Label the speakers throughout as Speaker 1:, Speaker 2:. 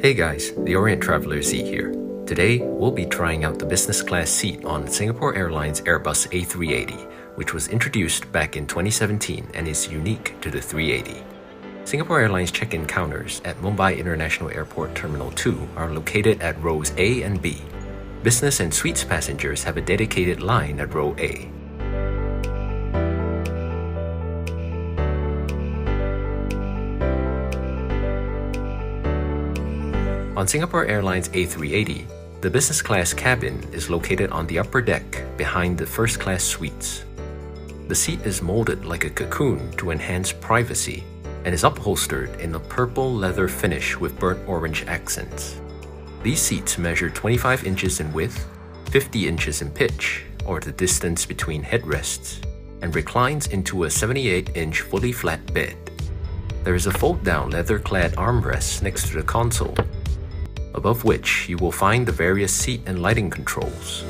Speaker 1: Hey guys, the OrientTravellerZ here. Today, we'll be trying out the business class seat on Singapore Airlines Airbus A380, which was introduced back in 2017 and is unique to the 380. Singapore Airlines check-in counters at Mumbai International Airport Terminal 2 are located at rows A and B. Business and suites passengers have a dedicated line at row A. On Singapore Airlines A380, the business class cabin is located on the upper deck behind the first class suites. The seat is molded like a cocoon to enhance privacy and is upholstered in a purple leather finish with burnt orange accents. These seats measure 25 inches in width, 50 inches in pitch, or the distance between headrests, and reclines into a 78-inch fully flat bed. There is a fold-down leather-clad armrest next to the console, above which you will find the various seat and lighting controls.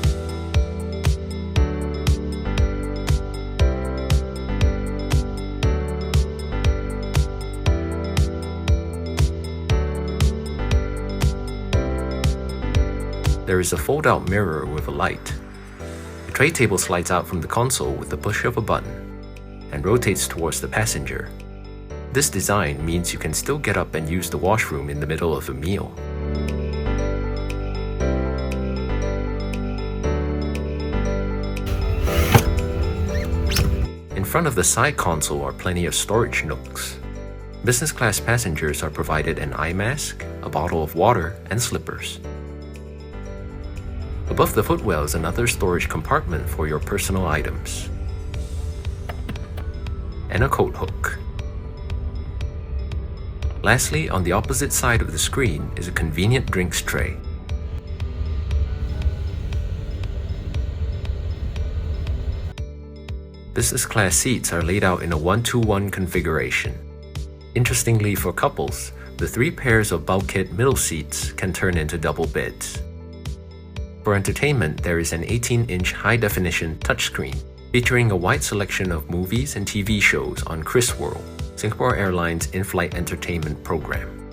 Speaker 1: There is a fold-out mirror with a light. The tray table slides out from the console with the push of a button and rotates towards the passenger. This design means you can still get up and use the washroom in the middle of a meal. In front of the side console are plenty of storage nooks. Business class passengers are provided an eye mask, a bottle of water, and slippers. Above the footwell is another storage compartment for your personal items, and a coat hook. Lastly, on the opposite side of the screen is a convenient drinks tray. Business class seats are laid out in a 1-to-1 configuration. Interestingly for couples, the 3 pairs of bulkhead middle seats can turn into double beds. For entertainment, there is an 18-inch high-definition touchscreen featuring a wide selection of movies and TV shows on Chris World, Singapore Airlines in-flight entertainment program.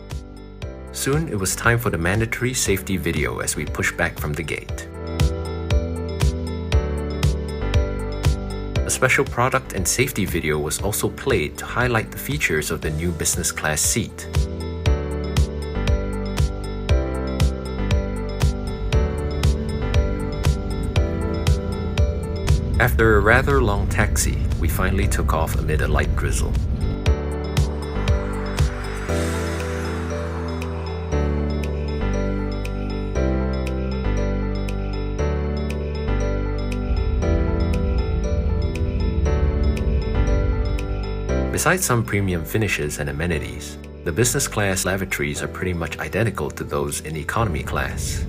Speaker 1: Soon, it was time for the mandatory safety video as we push back from the gate. A special product and safety video was also played to highlight the features of the new business class seat. After a rather long taxi, we finally took off amid a light drizzle. Besides some premium finishes and amenities, the business class lavatories are pretty much identical to those in economy class.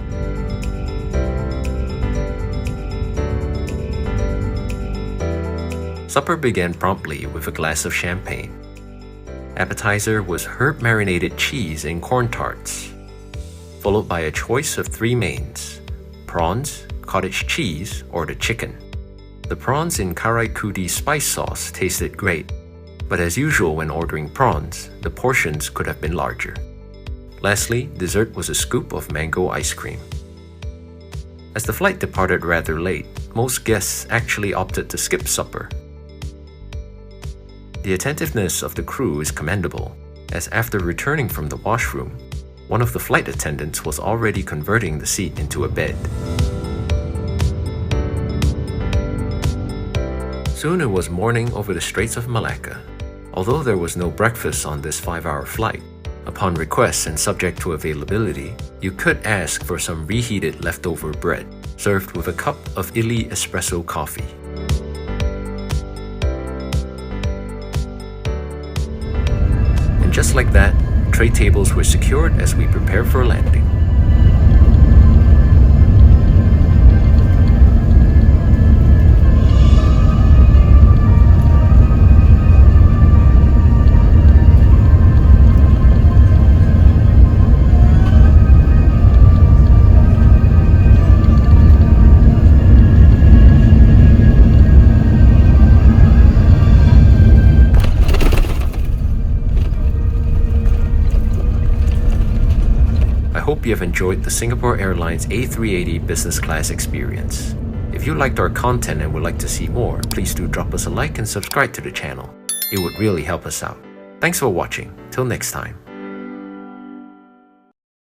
Speaker 1: Supper began promptly with a glass of champagne. Appetizer was herb-marinated cheese and corn tarts, followed by a choice of 3 mains: prawns, cottage cheese, or the chicken. The prawns in karai kudi spice sauce tasted great, but as usual when ordering prawns, the portions could have been larger. Lastly, dessert was a scoop of mango ice cream. As the flight departed rather late, most guests actually opted to skip supper. The attentiveness of the crew is commendable, as after returning from the washroom, one of the flight attendants was already converting the seat into a bed. Soon it was morning over the Straits of Malacca. Although there was no breakfast on this 5-hour flight, upon request and subject to availability, you could ask for some reheated leftover bread, served with a cup of Illy espresso coffee. And just like that, tray tables were secured as we prepared for landing. hope you have enjoyed the Singapore Airlines A380 business class experience. If you liked our content and would like to see more, please do drop us a like and subscribe to the channel. It would really help us out. Thanks for watching. Till next time.